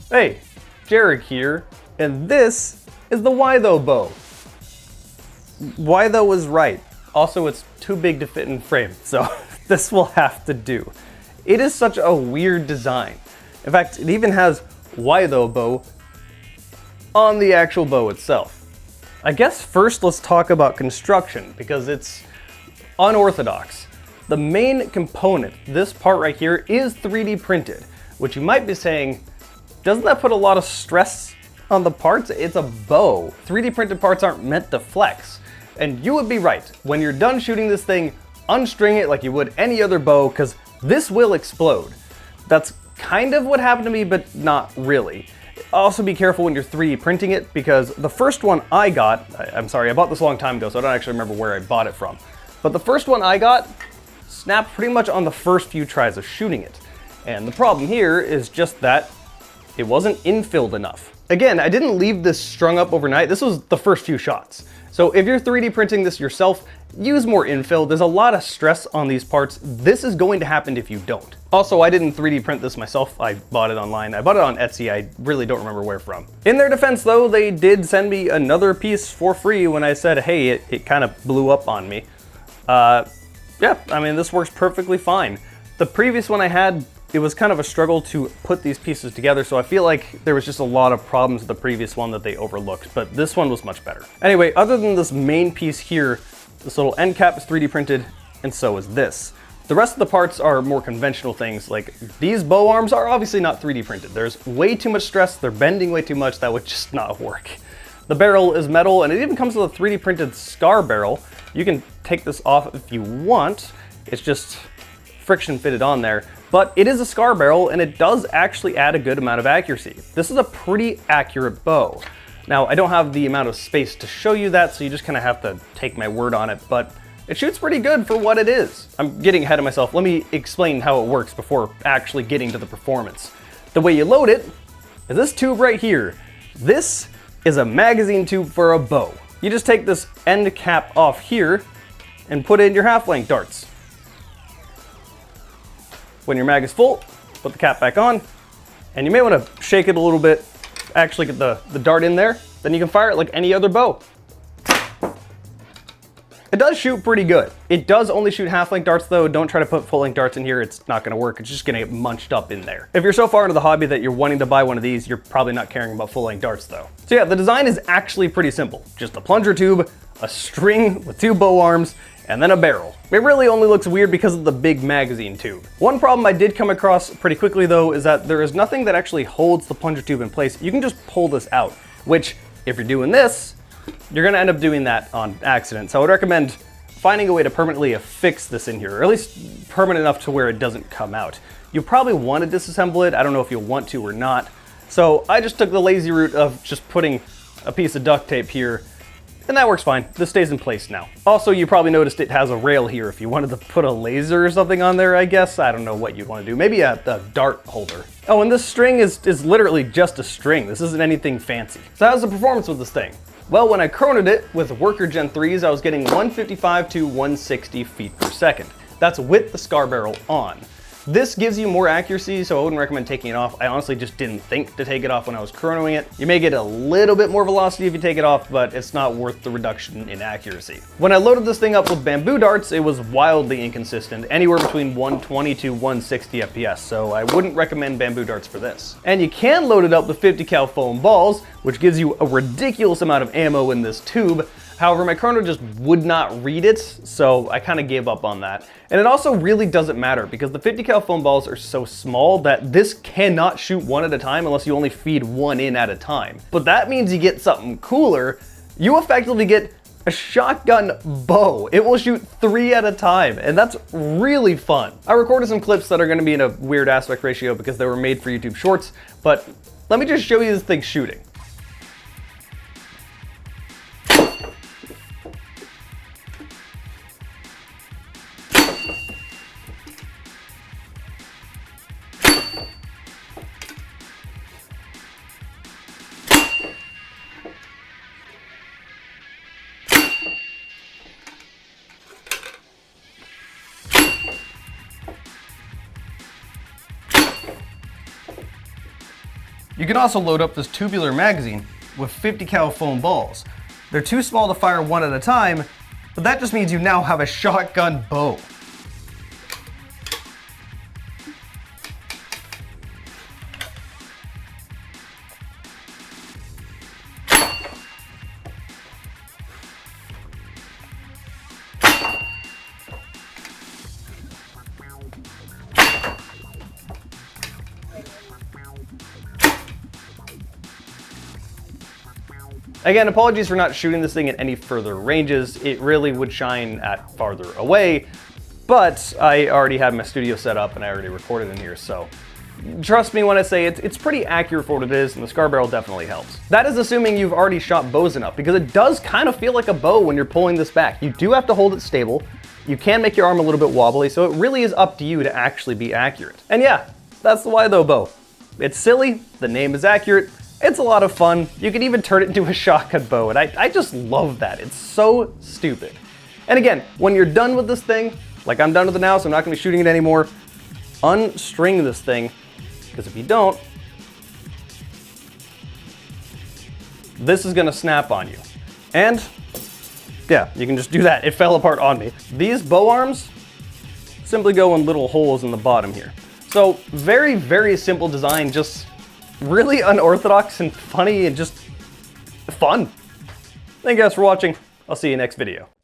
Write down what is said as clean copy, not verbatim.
Hey, Jarek here, and this is the Why Though bow. Why Though was right. Also, it's too big to fit in frame, so this will have to do. It is such a weird design. In fact, it even has Why Though bow on the actual bow itself. I guess first let's talk about construction, because it's unorthodox. The main component, this part right here, is 3D printed, which you might be saying, doesn't that put a lot of stress on the parts? It's a bow. 3D printed parts aren't meant to flex. And you would be right. When you're done shooting this thing, unstring it like you would any other bow, because this will explode. That's kind of what happened to me, but not really. Also be careful when you're 3D printing it, because the first one I got, I'm sorry, I bought this a long time ago, so I don't actually remember where I bought it from. But the first one I got snapped pretty much on the first few tries of shooting it. And the problem here is just that it wasn't infilled enough. Again, I didn't leave this strung up overnight. This was the first few shots. So if you're 3D printing this yourself, use more infill. There's a lot of stress on these parts. This is going to happen if you don't. Also, I didn't 3D print this myself. I bought it online. I bought it on Etsy. I really don't remember where from. In their defense though, they did send me another piece for free when I said, hey, it kind of blew up on me. Yeah, I mean, this works perfectly fine. The previous one I had, it was kind of a struggle to put these pieces together, so I feel like there was just a lot of problems with the previous one that they overlooked, but this one was much better. Anyway, other than this main piece here, this little end cap is 3D printed, and so is this. The rest of the parts are more conventional things, like these bow arms are obviously not 3D printed. There's way too much stress, they're bending way too much, that would just not work. The barrel is metal, and it even comes with a 3D printed scar barrel. You can take this off if you want. It's just friction fitted on there. But it is a scar barrel, and it does actually add a good amount of accuracy. This is a pretty accurate bow. Now, I don't have the amount of space to show you that, so you just kind of have to take my word on it, but it shoots pretty good for what it is. I'm getting ahead of myself. Let me explain how it works before actually getting to the performance. The way you load it is this tube right here. This is a magazine tube for a bow. You just take this end cap off here and put in your half-length darts. When your mag is full, put the cap back on, and you may want to shake it a little bit, actually get the dart in there, then you can fire it like any other bow. It does shoot pretty good. It does only shoot half-length darts though. Don't try to put full-length darts in here. It's not gonna work. It's just gonna get munched up in there. If you're so far into the hobby that you're wanting to buy one of these, you're probably not caring about full-length darts though. So yeah, the design is actually pretty simple. Just a plunger tube, a string with two bow arms, and then a barrel. It really only looks weird because of the big magazine tube. One problem I did come across pretty quickly though is that there is nothing that actually holds the plunger tube in place. You can just pull this out, which if you're doing this, you're gonna end up doing that on accident. So I would recommend finding a way to permanently affix this in here, or at least permanent enough to where it doesn't come out. You'll probably want to disassemble it. I don't know if you'll want to or not. So I just took the lazy route of just putting a piece of duct tape here, and that works fine. This stays in place now. Also, you probably noticed it has a rail here if you wanted to put a laser or something on there, I guess. I don't know what you'd want to do. Maybe a dart holder. Oh, and this string is literally just a string. This isn't anything fancy. So how's the performance with this thing? Well, when I chronoed it with Worker Gen 3s, I was getting 155 to 160 feet per second. That's with the scar barrel on. This gives you more accuracy, so I wouldn't recommend taking it off. I honestly just didn't think to take it off when I was chronoing it. You may get a little bit more velocity if you take it off, but it's not worth the reduction in accuracy. When I loaded this thing up with bamboo darts, it was wildly inconsistent, anywhere between 120 to 160 FPS, so I wouldn't recommend bamboo darts for this. And you can load it up with 50 cal foam balls, which gives you a ridiculous amount of ammo in this tube. However, my chrono just would not read it, so I kind of gave up on that. And it also really doesn't matter because the 50 cal foam balls are so small that this cannot shoot one at a time unless you only feed one in at a time. But that means you get something cooler. You effectively get a shotgun bow. It will shoot 3 at a time, and that's really fun. I recorded some clips that are gonna be in a weird aspect ratio because they were made for YouTube Shorts, but let me just show you this thing shooting. You can also load up this tubular magazine with 50 cal foam balls. They're too small to fire one at a time, but that just means you now have a shotgun bow. Again, apologies for not shooting this thing at any further ranges. It really would shine at farther away, but I already had my studio set up and I already recorded in here, so trust me when I say it's pretty accurate for what it is, and the scar barrel definitely helps. That is assuming you've already shot bows enough, because it does kind of feel like a bow when you're pulling this back. You do have to hold it stable. You can make your arm a little bit wobbly, so it really is up to you to actually be accurate. And yeah, that's the Why Though bow. It's silly, the name is accurate, it's a lot of fun. You can even turn it into a shotgun bow, and I just love that. It's so stupid. And again, when you're done with this thing, like I'm done with it now, so I'm not gonna be shooting it anymore, unstring this thing, because if you don't, this is gonna snap on you. And yeah, you can just do that. It fell apart on me. These bow arms simply go in little holes in the bottom here. So very, very simple design, just really unorthodox and funny and just fun. Thank you guys for watching. I'll see you next video.